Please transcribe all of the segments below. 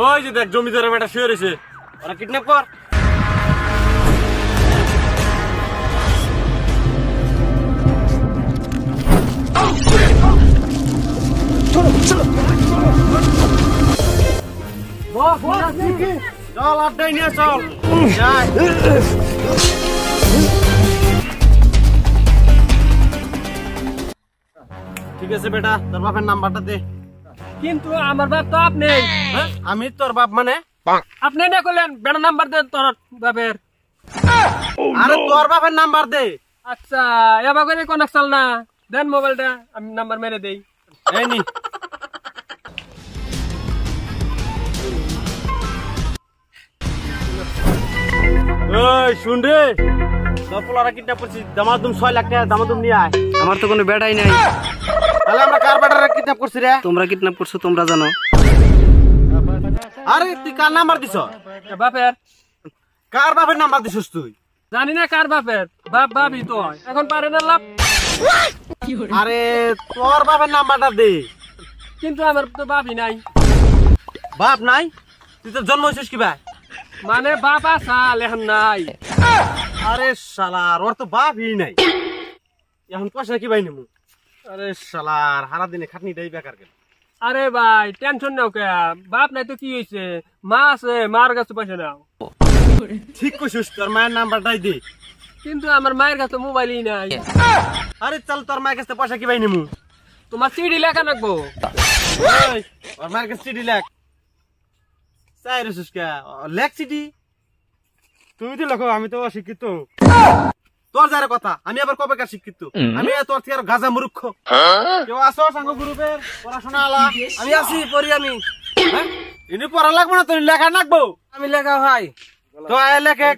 ওই যে দেখ জমিদারের বেটা শুয়ে রয়েছে, ওরা কিডন্যাপ কর। চল আড্ডাই নিয়ে চল। ঠিক আছে বেটা, তোর বাপের নাম্বারটা দে। কিন্তু আমার বাপ তো আপনি। আমি তোর বাপ মানে? আপনি না করলেন বেটা নাম্বার দেন তোর বাপের। আরে তোর বাপের নাম্বার দে। আচ্ছা এবার করে কোন চল না, দেন মোবাইলটা আমি নাম্বার মেরে দেই। এই নি। ওই শুন রে, তোর পোলারা কিডন্যাপ করছি, দামাদুম 6 লাখ টাকা দামাদুম নিয়ে আয়। আমার তো কোনো বেটাই নাই। তাহলে আমরা কার বেটারা কিডন্যাপ করছি রে? তোমরা কিডন্যাপ করছো, তোমরা জানো। আরে তুই কার নাম্বার দিছ? বাপের। কার বাপের নাম্বার দিছস তুই? জানি না কার বাপের, বাপ বাপই তো হয়। এখন পারে না লাভ। আরে তোর বাপের নাম্বারটা দে। কিন্তু আমার তো বাপই নাই। বাপ নাই? তুই তো জন্ম হয়েছিস কি ভাই? মানে বাপ আসা এখন নাই। আরে শালার, ওর তো বাপই নাই, এখন পয়সা কি ভাই নেবো? আরে শালার, সারা দিনে খাটনিটাই বেকার গেল। আরে ভাই টেনশন নাও কে, বাপ নাই তো কি হয়েছে, মা আছে, মার কাছে পয়সা নাও। ঠিক কইছিস, তোর মায়ের নাম্বারটাই দে। কিন্তু আমার মায়ের কাছে মোবাইলই নাই। আরে চল, তোর মায়ের কাছে পয়সা কি ভাই নেবো? তোমার চিঠি লেখা রাখবো। ওর মায়ের কাছে চিঠি লেখ। চাই রসুস কে লেখ চিঠি। তুমি তো লেখো, আমি তো অশিক্ষিত। তোর যার কথা, আমি আবার কবেকার শিক্ষিত? আমি তোর থেকে আর গাজা মূর্খ। কেউ আসো সাঙ্গ গ্রুপের পড়াশোনা আলা? আমি আছি, পড়ি আমি। ইনি পড়া লাগবো না, তুই লেখা রাখবো। আমি লেখা ভাই। তো আয় লেখে।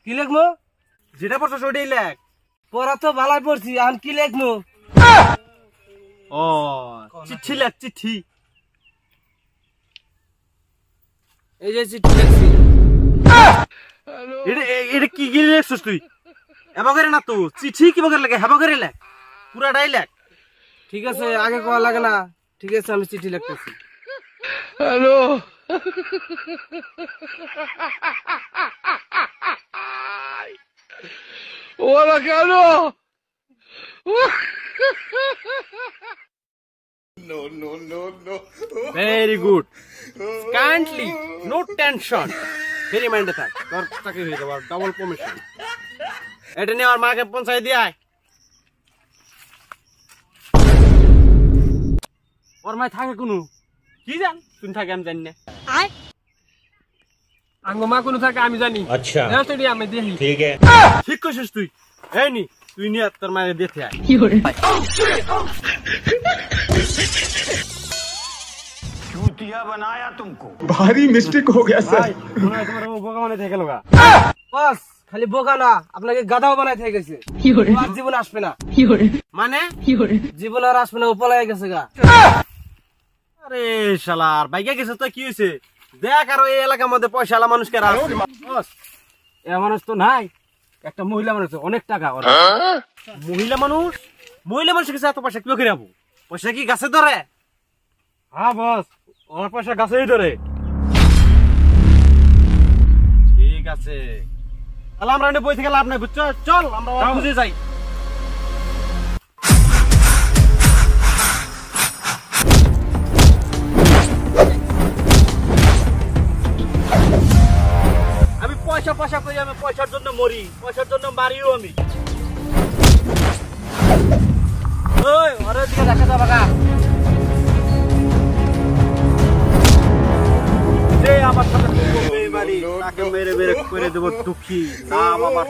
কি লিখবো? যেটা পড়ছস ওইটাই লেখ। পড়া তো ভালাই পড়ছি, এখন কি লিখবো? ও চিঠি লেখ, চিঠি। এই যে চিঠি লিখছি। এটা কি কি লেখছিস তুই? এবারে না তো চিঠি কি বগের লেখে, হেবাগরে লেখ, পুরাটাই লেখ। ঠিক আছে, আগে কোয়া লাগে না। ঠিক আছে, আমি চিঠি লিখতেছি। হ্যালো। ওরা কেন? Very good, kindly, no tension, very মাইন্ডে থাক, তোর চাকরি হয়ে যাবে, ডাবল প্রমোশন। এটা নিয়ে আমার মাকে পৌঁছাই দিয়ে আয়। ওর মায় থাকে কোনো কি জান, তুমি থাকে আমি জানি না। আঙ্গ মা কোনো থাকে আমি জানি। আচ্ছা আমি দেখি। ঠিক আছে। ঠিক কইছিস তুই। এই নি, তুই নিয়ে তোর মায়ের দেখে আয়। चूतिया बनाया तुमको। भारी मिस्टेक हो गया सर। ভাই, মনে হয় তোমার ও বোকা মানে থেকে গেল গা। বস খালি বোকা না, আপনাকে গাধাও বানাই থেকে গেছে। আর জীবন আসবে না। মানে জীবন আর আসবে না, ও পলাই গেছে গা। আরে শালার, বাইকে গেছে তো কি হয়েছে? দেখ আর এই এলাকার মধ্যে পয়সাওয়ালা মানুষকে রাখছে। এ মানুষ তো নাই, একটা মহিলা মানুষ, অনেক টাকা ওর। মহিলা মানুষ, মহিলা মানুষের কাছে এত পয়সা কি করে যাবো? পয়সা কি গাছে ধরে? হ্যাঁ বস, ওর পয়সা গাছেই ধরে। ঠিক আছে, তাহলে আমরা বই থেকে লাভ নাই, বুঝছো? চল আমরা বুঝে যাই। আমি পয়সা পয়সা করি, আমি পয়সার জন্য মরি, পয়সার জন্য মারিও আমি। ওই ওরে দিকে দেখা যাবে না। যে আমার সাথে বেইমানি, তাকে মেরে মেরে করে দেবো দুঃখী। নাম আমার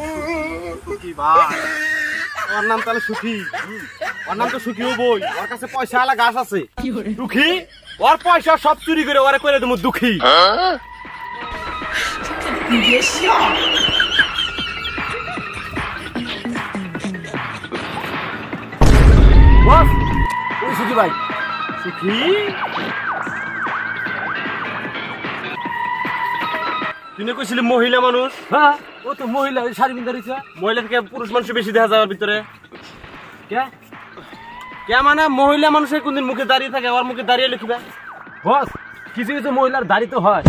সুখী ভাই, ওর নাম তাহলে সুখী। ওর নাম তো সুখী বই, ওর কাছে পয়সা আলা গাছ আছে। দুঃখী, ওর পয়সা সব চুরি করে ওরে করে দেবো দুঃখী। বস, ওই সুখী ভাই। সুখী, তুই কইছিলি মহিলা মানুষ? হ্যাঁ, ও তো মহিলা, শাড়ি পিন্ধে রয়েছে। মহিলা থেকে পুরুষ মানুষ বেশি দেখা যাওয়ার ভিতরে। কে কে মানে মহিলা মানুষের কোনদিন মুখে দাঁড়িয়ে থাকে, ওর মুখে দাঁড়িয়ে লিখবে। বস কিছু কিছু মহিলার দাড়ি তো হয়।